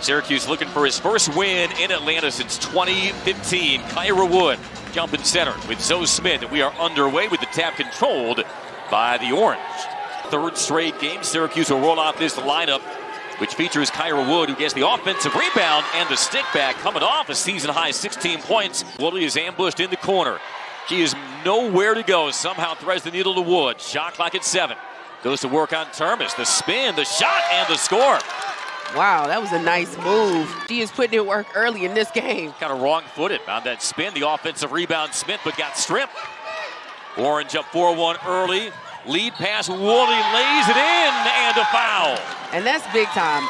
Syracuse looking for his first win in Atlanta since 2015. Kyra Wood jumping center with Zoe Smith, and we are underway with the tap controlled by the Orange. Third straight game, Syracuse will roll out this lineup, which features Kyra Wood, who gets the offensive rebound and the stick back, coming off a season-high 16 points. Woolley is ambushed in the corner. She is nowhere to go. Somehow threads the needle to Wood. Shot clock at 7. Goes to work on Termes. The spin, the shot, and the score. Wow, that was a nice move. She is putting in work early in this game. Kind of wrong-footed on that spin. The offensive rebound, Smith, but got stripped. Orange up 4-1 early. Lead pass, Woolley lays it in, and a foul. And that's big time.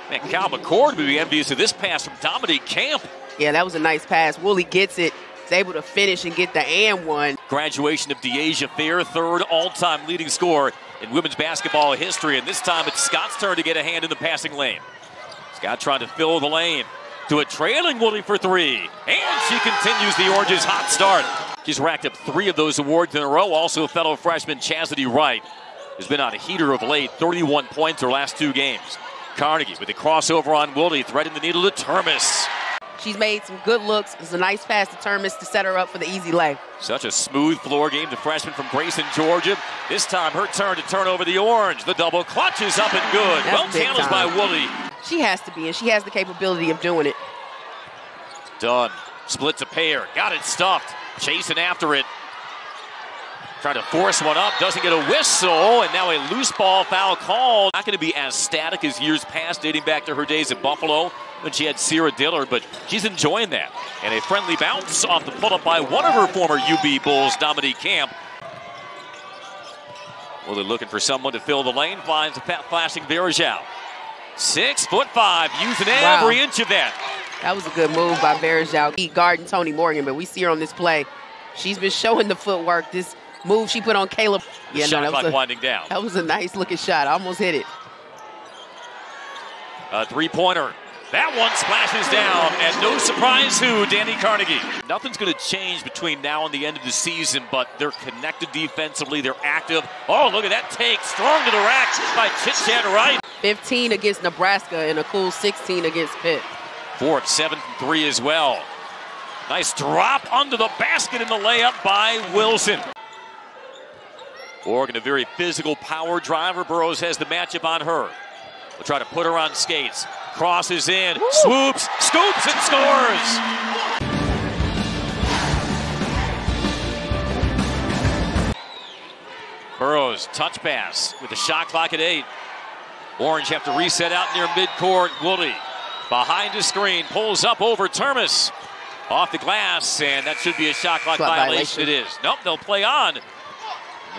Man, Cal McCord would be envious of this pass from Dani Camp. Yeah, that was a nice pass. Woolley gets it. Is able to finish and get the and one. Graduation of Deasia Fair, third all-time leading scorer in women's basketball history. And this time it's Scott's turn to get a hand in the passing lane. Scott trying to fill the lane to a trailing Woolley for 3. And she continues the Orange's hot start. She's racked up 3 of those awards in a row. Also fellow freshman Chastity Wright has been on a heater of late. 31 points her last 2 games. Carnegie with the crossover on Woolley, threading the needle to Termes. She's made some good looks. It's a nice pass to Termes to set her up for the easy lay. Such a smooth floor game. The freshman from Grayson, Georgia. This time her turn to turn over the Orange. The double clutch is up and good. Well handled by Woolley. She has to be, and she has the capability of doing it. Dunn splits a pair. Got it stuffed. Chasing after it. Trying to force one up. Doesn't get a whistle. And now a loose ball foul called. Not going to be as static as years past, dating back to her days at Buffalo when she had Sierra Dillard, but she's enjoying that. And a friendly bounce off the pull-up by one of her former UB Bulls, Dani Camp. Well, they're looking for someone to fill the lane. Finds a flashing Verjao. 6'5", using every inch of that. That was a good move by Verjao. Guarding Tonie Morgan, but we see her on this play. She's been showing the footwork. This move she put on Caleb. The shot clock winding down. That was a nice looking shot. I almost hit it. A three-pointer. That one splashes down, and no surprise who, Dani Carnegie. Nothing's going to change between now and the end of the season, but they're connected defensively. They're active. Oh, look at that take. Strong to the rack by Chit-Chat Wright. 15 against Nebraska and a cool 16 against Pitt. 4 of 7 from 3 as well. Nice drop under the basket in the layup by Wilson. Oregon, a very physical power driver. Burroughs has the matchup on her. We'll try to put her on skates. Crosses in, swoops, scoops, and scores. Burroughs, touch pass with the shot clock at 8. Orange have to reset out near midcourt. Woolley behind the screen, pulls up over Termes. Off the glass, and that should be a shot clock violation. It is. Nope, they'll play on.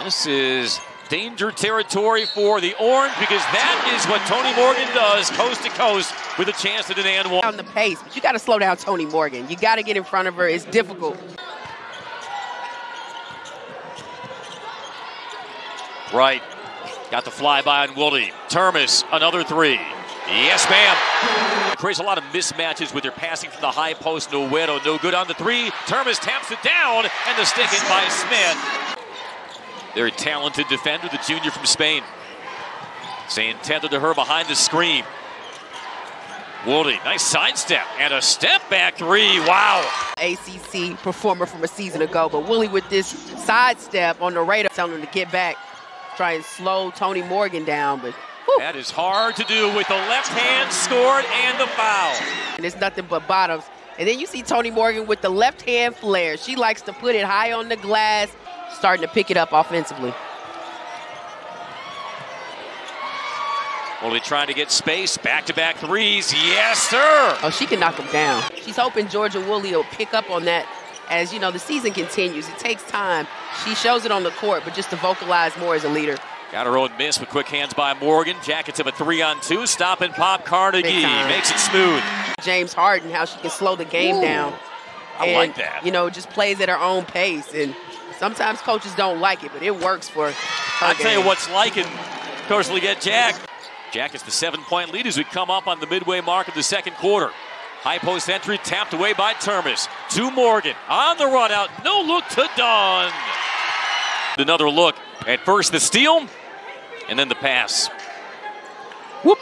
This is danger territory for the Orange, because that is what Tonie Morgan does, coast to coast, with a chance at an and one. On the pace, but you got to slow down Tonie Morgan. You got to get in front of her. It's difficult. Right. Got the flyby on Woolley. Termes, another 3. Yes, ma'am. Creates a lot of mismatches with their passing from the high post. No good on the 3. Termes taps it down, and the stick in by Smith. Very talented defender, the junior from Spain. Staying tethered to her behind the screen. Woolley, nice sidestep, and a step back 3. Wow. ACC performer from a season ago, but Woolley with this sidestep on the radar, telling him to get back, try and slow Tonie Morgan down, but that is hard to do with the left hand scored and the foul. And it's nothing but bottoms. And then you see Tonie Morgan with the left hand flare. She likes to put it high on the glass, starting to pick it up offensively. Woolley trying to get space, back-to-back 3s. Yes, sir. Oh, she can knock them down. She's hoping Georgia Woolley will pick up on that as, you know, the season continues. It takes time. She shows it on the court, but just to vocalize more as a leader. Got her own miss with quick hands by Morgan. Jackets of a 3-on-2. Stop and pop. Carnegie makes it smooth. James Harden, how she can slow the game down. I like that. You know, just plays at her own pace. And sometimes coaches don't like it, but it works for her. I'll tell you what's liking Coach Leggett Jack. Jackets the 7-point lead as we come up on the midway mark of the second quarter. High post entry tapped away by Termes. To Morgan on the run out. No look to Dunn. Another look. At first the steal, and then the pass. Whoop.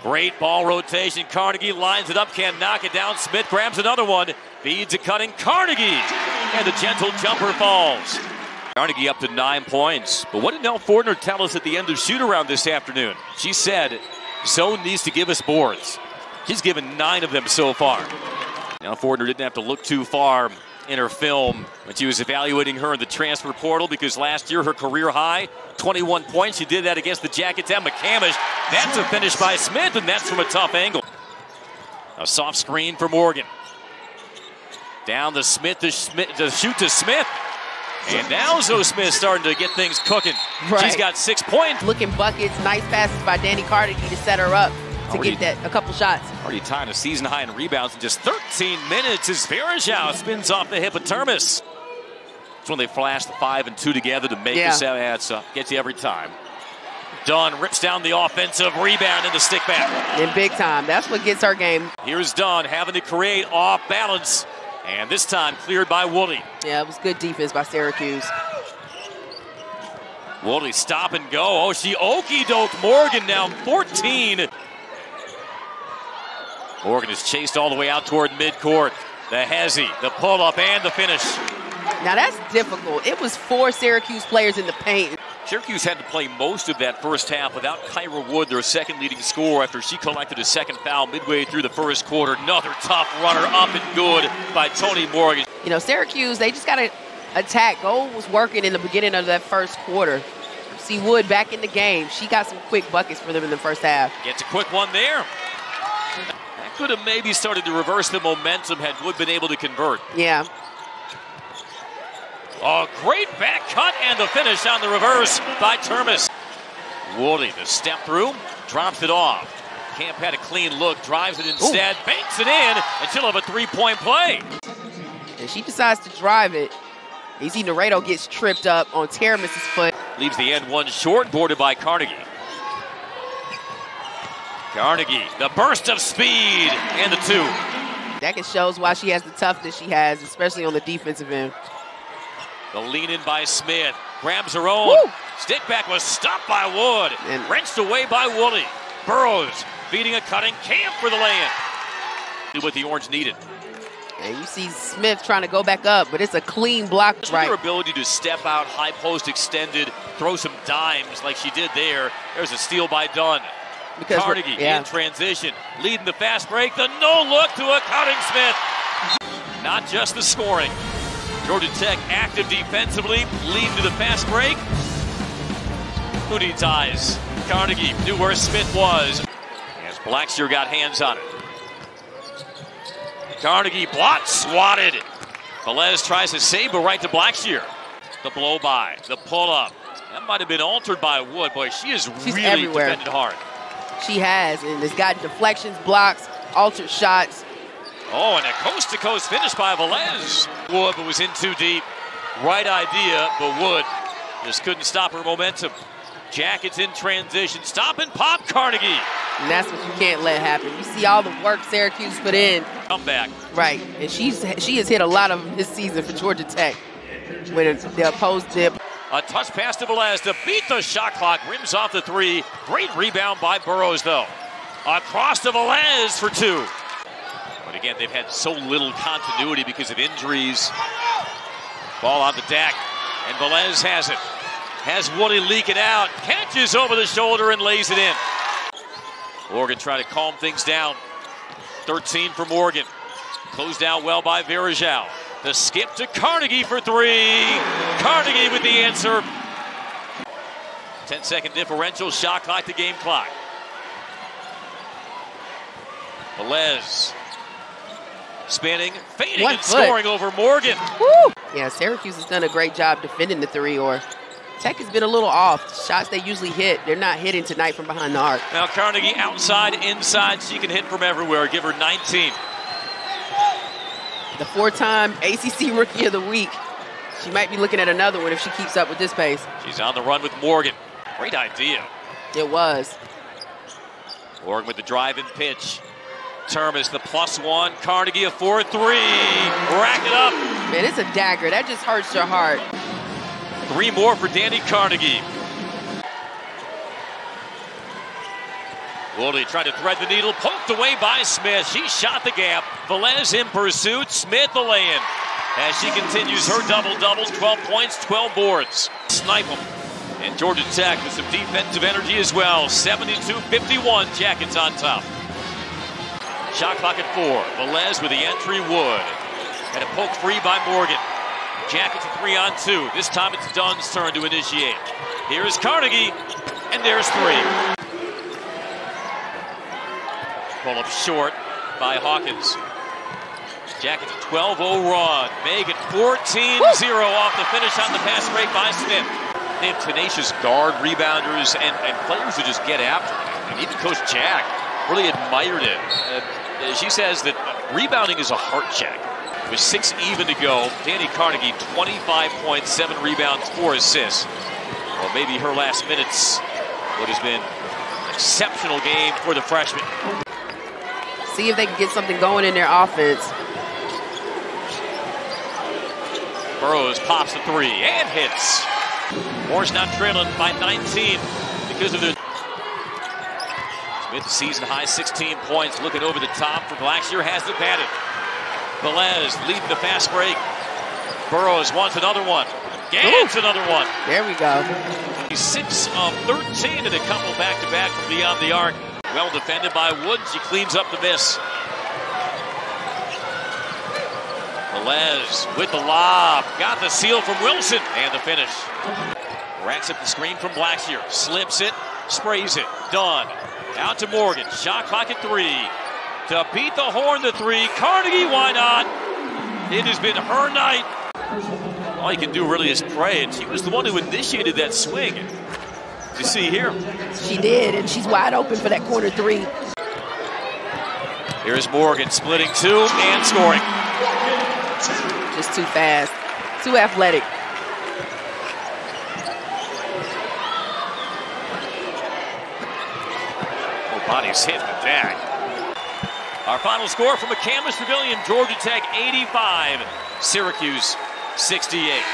Great ball rotation. Carnegie lines it up, can't knock it down. Smith grabs another one, feeds it cutting Carnegie, and the gentle jumper falls. Carnegie up to 9 points. But what did Nell Fortner tell us at the end of shoot-around this afternoon? She said, Zone needs to give us boards. She's given 9 of them so far. Nell Fortner didn't have to look too far in her film when she was evaluating her in the transfer portal, because last year her career high, 21 points. She did that against the Jackets and McCamish. That's a finish by Smith, and that's from a tough angle. A soft screen for Morgan. Down to Smith, to shoot to Smith. And now Smith starting to get things cooking. Right. She's got 6 points. Looking buckets, nice passes by Dani Carnegie to set her up to get that a couple shots. Already tying a season high in rebounds in just 13 minutes as Zoesha spins off the hip of Termes. It's when they flash the 5 and 2 together to make this up. Gets you every time. Dunn rips down the offensive rebound in the stick back. In big time. That's what gets her game. Here's Dunn having to create off balance. And this time cleared by Woolley. Yeah, it was good defense by Syracuse. Woolley stop and go. Oh, she okey-doked Morgan, now 14. Morgan is chased all the way out toward midcourt. The hezzy, the pull-up, and the finish. Now that's difficult. It was 4 Syracuse players in the paint. Syracuse had to play most of that first half without Kyra Wood, their second leading scorer, after she collected a second foul midway through the first quarter. Another tough runner up and good by Tonie Morgan. You know, Syracuse, they just got to attack. Gold was working in the beginning of that first quarter. See Wood back in the game. She got some quick buckets for them in the first half. Gets a quick one there. That could have maybe started to reverse the momentum had Wood been able to convert. Yeah. A great back cut and the finish on the reverse by Termes. Woolley, the step through, drops it off. Camp had a clean look, drives it instead, banks it in, and she'll have a 3-point play. And she decides to drive it. AC Naredo gets tripped up on Termes' foot. Leaves the end one short, boarded by Carnegie. Carnegie, the burst of speed, and the 2. That shows why she has the toughness she has, especially on the defensive end. The lean in by Smith, grabs her own. Woo! Stick back was stopped by Wood, and wrenched away by Woolley. Burrows feeding a cutting Camp for the lay-in. Do what the Orange needed. And you see Smith trying to go back up, but it's a clean block. Right. Her ability to step out, high post extended, throw some dimes like she did there. There's a steal by Dunn. Because Carnegie in transition, leading the fast break. The no-look to a cutting Smith. Not just the scoring. Georgia Tech active defensively, leading to the fast break. Who needs eyes? Carnegie knew where Smith was. As Blackshear got hands on it. Carnegie blocked, swatted. Velez tries to save, but right to Blackshear. The blow by, the pull up. That might have been altered by Wood. Boy, she's really everywhere. Defended hard. She has, and has got deflections, blocks, altered shots. Oh, and a coast-to-coast finish by Velez. Wood, but was in too deep. Right idea, but Wood just couldn't stop her momentum. Jackets in transition, stop and pop Carnegie. And that's what you can't let happen. You see all the work Syracuse put in. Comeback. Right, and she has hit a lot of them this season for Georgia Tech. When the opposed dip. A touch pass to Velez to beat the shot clock, rims off the 3. Great rebound by Burrows, though. Across to Velez for 2. But again, they've had so little continuity because of injuries. Ball on the deck, and Velez has it. Has Woolley leak it out, catches over the shoulder and lays it in. Morgan trying to calm things down. 13 for Morgan. Closed out well by Zoesha. The skip to Carnegie for 3. Carnegie with the answer. 10-second differential, shot clock to game clock. Velez spinning, fading, and scoring over Morgan. Woo! Yeah, Syracuse has done a great job defending the 3, or Tech has been a little off. Shots they usually hit, they're not hitting tonight from behind the arc. Now Carnegie outside, inside, she can hit from everywhere. Give her 19. The 4-time ACC Rookie of the Week. She might be looking at another one if she keeps up with this pace. She's on the run with Morgan. Great idea. It was. Morgan with the drive and pitch. Termes the +1. Carnegie a 4-3. Rack it up. Man, it's a dagger. That just hurts your heart. 3 more for Dani Carnegie. Woolley tried to thread the needle, poked away by Smith. She shot the gap. Velez in pursuit. Smith the lay-in. As she continues her double-double, 12 points, 12 boards. Snipe them. And Georgia Tech with some defensive energy as well. 72-51, Jackets on top. Shot clock at 4. Velez with the entry, Wood. And a poke free by Morgan. Jackets a 3-on-2. This time it's Dunn's turn to initiate. Here's Carnegie, and there's 3. Pull up short by Hawkins. Jackets a 12-0 run. Megan 14-0 off the finish on the pass break by Smith. They have tenacious guard, rebounders, and players who just get after it. And even Coach Jack really admired it. She says that rebounding is a heart check. With 6 even to go, Dani Carnegie, 25 points, 7 rebounds, 4 assists. Well, maybe her last minutes would have been an exceptional game for the freshman. See if they can get something going in their offense. Burrows pops a 3 and hits. Moore's not trailing by 19 because of the mid-season high 16 points. Looking over the top for Blackshear, has it batted. Velez leading the fast break. Burrows wants another one. Gets another one. There we go. He's 6 of 13 and a couple back-to-back from beyond the arc. Well defended by Wood. She cleans up the miss. Velez with the lob. Got the seal from Wilson. And the finish. Racks up the screen from Blackshear. Slips it. Sprays it. Done. Out to Morgan. Shot clock at 3. To beat the horn to 3. Carnegie, why not? It has been her night. All you can do really is pray. And she was the one who initiated that swing. You see here. She did, and she's wide open for that corner 3. Here's Morgan splitting 2 and scoring. Just too fast, too athletic. Both bodies hit with that. Our final score from McCandless Pavilion, Georgia Tech 85, Syracuse 68.